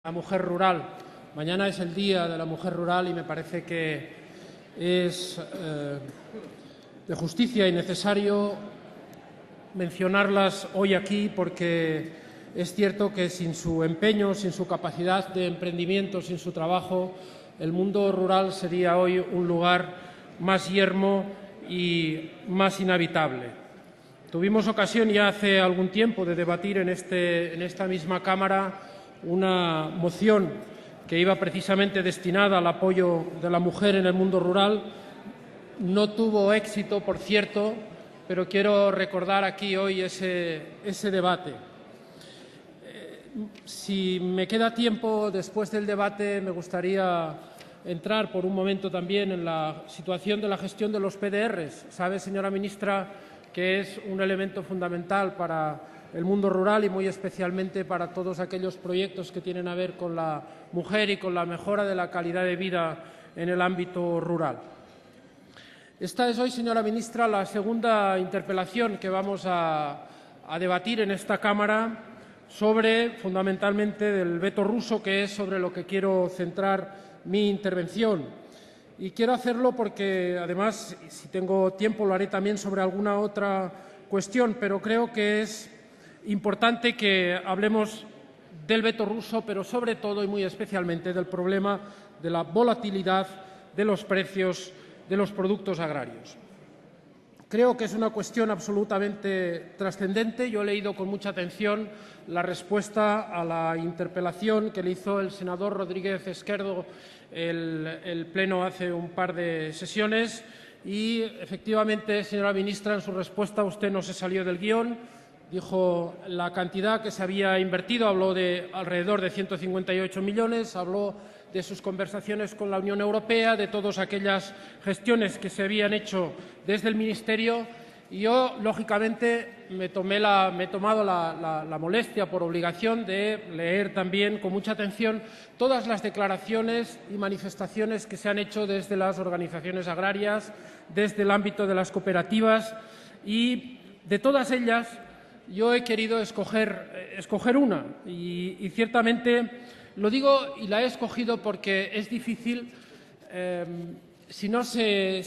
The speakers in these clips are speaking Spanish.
La mujer rural. Mañana es el Día de la Mujer Rural y me parece que es de justicia y necesario mencionarlas hoy aquí porque es cierto que sin su empeño, sin su capacidad de emprendimiento, sin su trabajo, el mundo rural sería hoy un lugar más yermo y más inhabitable. Tuvimos ocasión ya hace algún tiempo de debatir en esta misma Cámara una moción que iba precisamente destinada al apoyo de la mujer en el mundo rural. No tuvo éxito, por cierto, pero quiero recordar aquí hoy ese debate. Si me queda tiempo después del debate, me gustaría entrar por un momento también en la situación de la gestión de los PDRs. Sabe, señora ministra, que es un elemento fundamental para el mundo rural y muy especialmente para todos aquellos proyectos que tienen a ver con la mujer y con la mejora de la calidad de vida en el ámbito rural. Esta es hoy, señora ministra, la segunda interpelación que vamos a debatir en esta Cámara sobre, fundamentalmente, del veto ruso, que es sobre lo que quiero centrar mi intervención. Y quiero hacerlo porque, además, si tengo tiempo, lo haré también sobre alguna otra cuestión, pero creo que es importante que hablemos del veto ruso, pero sobre todo y muy especialmente del problema de la volatilidad de los precios de los productos agrarios. Creo que es una cuestión absolutamente trascendente. Yo he leído con mucha atención la respuesta a la interpelación que le hizo el senador Rodríguez Esquerdo el Pleno hace un par de sesiones y, efectivamente, señora ministra, en su respuesta usted no se salió del guión. Dijo la cantidad que se había invertido, habló de alrededor de 158 millones, habló de sus conversaciones con la Unión Europea, de todas aquellas gestiones que se habían hecho desde el Ministerio. Y yo, lógicamente, me he tomado la molestia por obligación de leer también con mucha atención todas las declaraciones y manifestaciones que se han hecho desde las organizaciones agrarias, desde el ámbito de las cooperativas, y de todas ellas yo he querido escoger una y ciertamente lo digo y la he escogido porque es difícil, si no se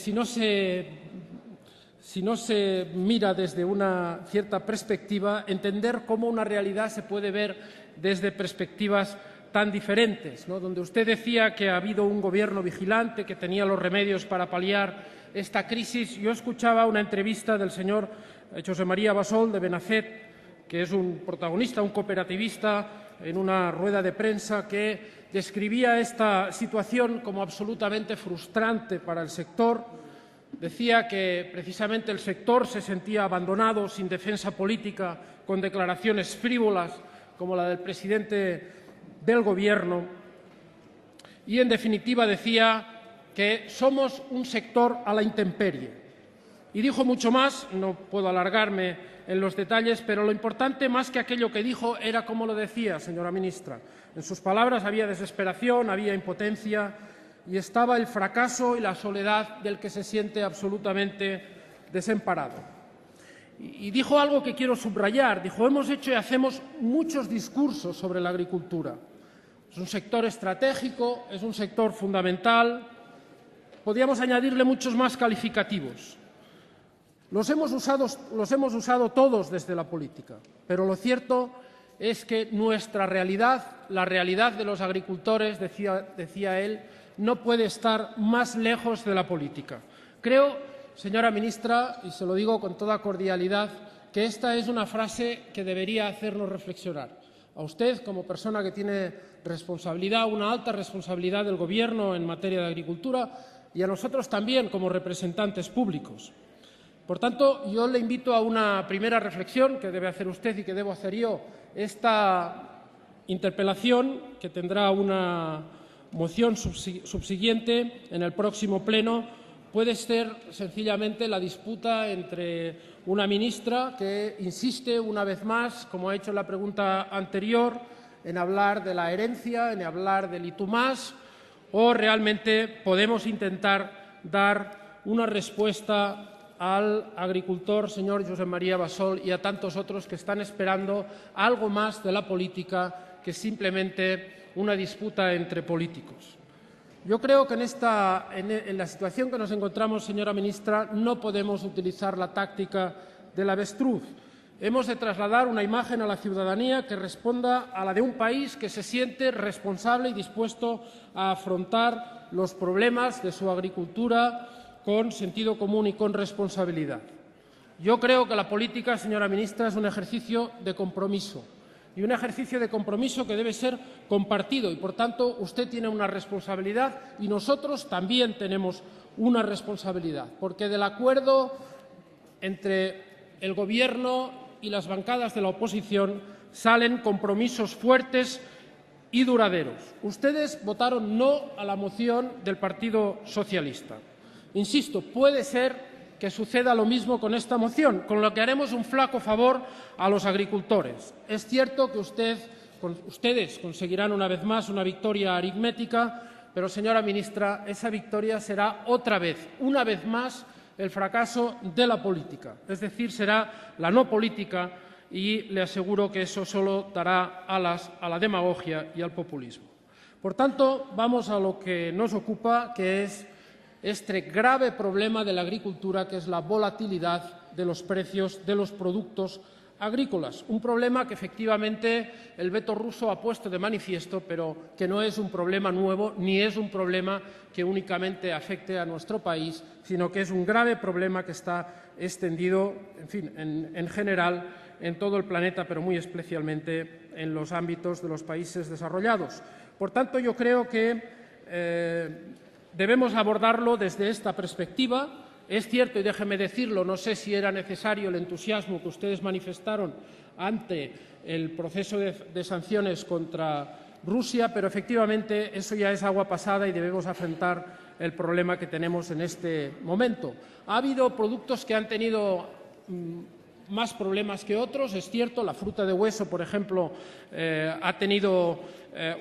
mira desde una cierta perspectiva, entender cómo una realidad se puede ver desde perspectivas tan diferentes, ¿no? Donde usted decía que ha habido un gobierno vigilante, que tenía los remedios para paliar esta crisis. Yo escuchaba una entrevista del señor José María Basol de Benafet, que es un protagonista, un cooperativista, en una rueda de prensa que describía esta situación como absolutamente frustrante para el sector. Decía que precisamente el sector se sentía abandonado, sin defensa política, con declaraciones frívolas como la del presidente del Gobierno. Y, en definitiva, decía que somos un sector a la intemperie. Y dijo mucho más, no puedo alargarme en los detalles, pero lo importante, más que aquello que dijo, era cómo lo decía, señora ministra. En sus palabras había desesperación, había impotencia y estaba el fracaso y la soledad del que se siente absolutamente desamparado. Y dijo algo que quiero subrayar. Dijo: hemos hecho y hacemos muchos discursos sobre la agricultura. Es un sector estratégico, es un sector fundamental. Podríamos añadirle muchos más calificativos. Los hemos usado todos desde la política, pero lo cierto es que nuestra realidad, la realidad de los agricultores, decía él, no puede estar más lejos de la política. Creo, señora ministra, y se lo digo con toda cordialidad, que esta es una frase que debería hacernos reflexionar. A usted, como persona que tiene responsabilidad, una alta responsabilidad del Gobierno en materia de agricultura, y a nosotros también como representantes públicos. Por tanto, yo le invito a una primera reflexión que debe hacer usted y que debo hacer yo. Esta interpelación, que tendrá una moción subsiguiente en el próximo Pleno, puede ser sencillamente la disputa entre una ministra que insiste una vez más, como ha hecho en la pregunta anterior, en hablar de la herencia, en hablar del y tú más, o realmente podemos intentar dar una respuesta al agricultor, señor José María Basol, y a tantos otros que están esperando algo más de la política que simplemente una disputa entre políticos. Yo creo que en la situación que nos encontramos, señora ministra, no podemos utilizar la táctica del avestruz. Hemos de trasladar una imagen a la ciudadanía que responda a la de un país que se siente responsable y dispuesto a afrontar los problemas de su agricultura con sentido común y con responsabilidad. Yo creo que la política, señora ministra, es un ejercicio de compromiso y un ejercicio de compromiso que debe ser compartido y, por tanto, usted tiene una responsabilidad y nosotros también tenemos una responsabilidad, porque del acuerdo entre el Gobierno y las bancadas de la oposición salen compromisos fuertes y duraderos. Ustedes votaron no a la moción del Partido Socialista. Insisto, puede ser que suceda lo mismo con esta moción, con lo que haremos un flaco favor a los agricultores. Es cierto que ustedes conseguirán una vez más una victoria aritmética, pero, señora ministra, esa victoria será otra vez, una vez más, el fracaso de la política. Es decir, será la no política y le aseguro que eso solo dará alas a la demagogia y al populismo. Por tanto, vamos a lo que nos ocupa, que es este grave problema de la agricultura, que es la volatilidad de los precios de los productos agrícolas. Un problema que, efectivamente, el veto ruso ha puesto de manifiesto, pero que no es un problema nuevo ni es un problema que únicamente afecte a nuestro país, sino que es un grave problema que está extendido, en general, en todo el planeta, pero muy especialmente en los ámbitos de los países desarrollados. Por tanto, yo creo que debemos abordarlo desde esta perspectiva. Es cierto, y déjeme decirlo, no sé si era necesario el entusiasmo que ustedes manifestaron ante el proceso de sanciones contra Rusia, pero efectivamente eso ya es agua pasada y debemos afrontar el problema que tenemos en este momento. Ha habido productos que han tenido más problemas que otros, es cierto, la fruta de hueso, por ejemplo, ha tenido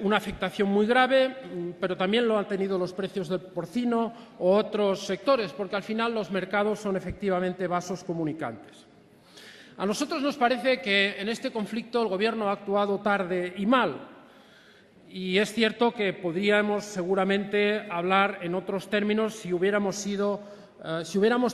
una afectación muy grave, pero también lo han tenido los precios del porcino o otros sectores, porque al final los mercados son efectivamente vasos comunicantes. A nosotros nos parece que en este conflicto el Gobierno ha actuado tarde y mal, y es cierto que podríamos seguramente hablar en otros términos si hubiéramos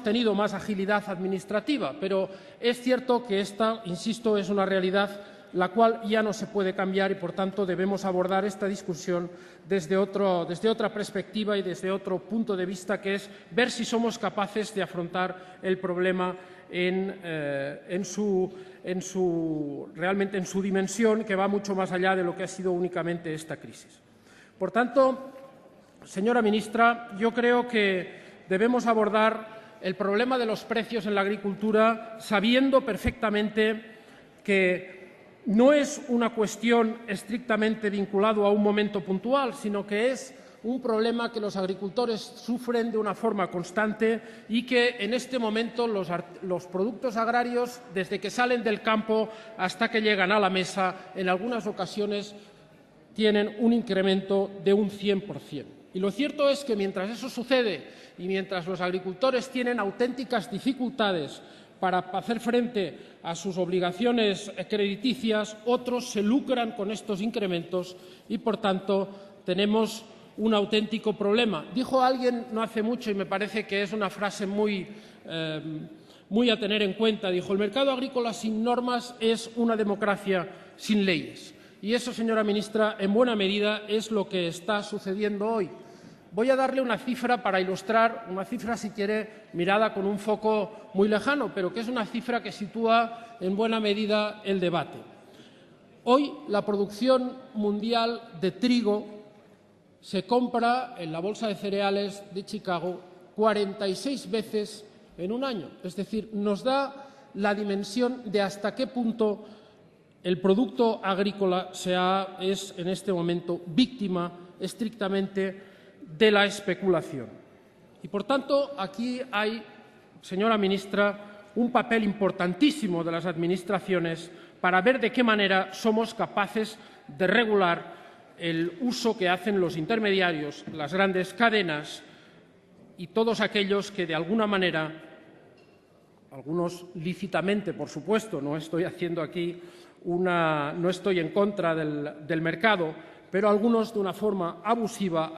tenido más agilidad administrativa, pero es cierto que esta, insisto, es una realidad la cual ya no se puede cambiar y, por tanto, debemos abordar esta discusión desde otra perspectiva y desde otro punto de vista, que es ver si somos capaces de afrontar el problema realmente en su dimensión, que va mucho más allá de lo que ha sido únicamente esta crisis. Por tanto, señora ministra, yo creo que debemos abordar el problema de los precios en la agricultura sabiendo perfectamente que no es una cuestión estrictamente vinculada a un momento puntual, sino que es un problema que los agricultores sufren de una forma constante y que en este momento los productos agrarios, desde que salen del campo hasta que llegan a la mesa, en algunas ocasiones tienen un incremento de un 100%. Y lo cierto es que mientras eso sucede y mientras los agricultores tienen auténticas dificultades para hacer frente a sus obligaciones crediticias, otros se lucran con estos incrementos y, por tanto, tenemos un auténtico problema. Dijo alguien no hace mucho, y me parece que es una frase muy a tener en cuenta, dijo: el mercado agrícola sin normas es una democracia sin leyes. Y eso, señora ministra, en buena medida es lo que está sucediendo hoy. Voy a darle una cifra para ilustrar, una cifra, si quiere, mirada con un foco muy lejano, pero que es una cifra que sitúa en buena medida el debate. Hoy la producción mundial de trigo se compra en la Bolsa de Cereales de Chicago 46 veces en un año. Es decir, nos da la dimensión de hasta qué punto el producto agrícola es en este momento víctima estrictamente de la especulación. Y, por tanto, aquí hay, señora ministra, un papel importantísimo de las administraciones para ver de qué manera somos capaces de regular el uso que hacen los intermediarios, las grandes cadenas y todos aquellos que, de alguna manera, algunos lícitamente, por supuesto, no estoy haciendo aquí no estoy en contra del mercado, pero algunos de una forma abusiva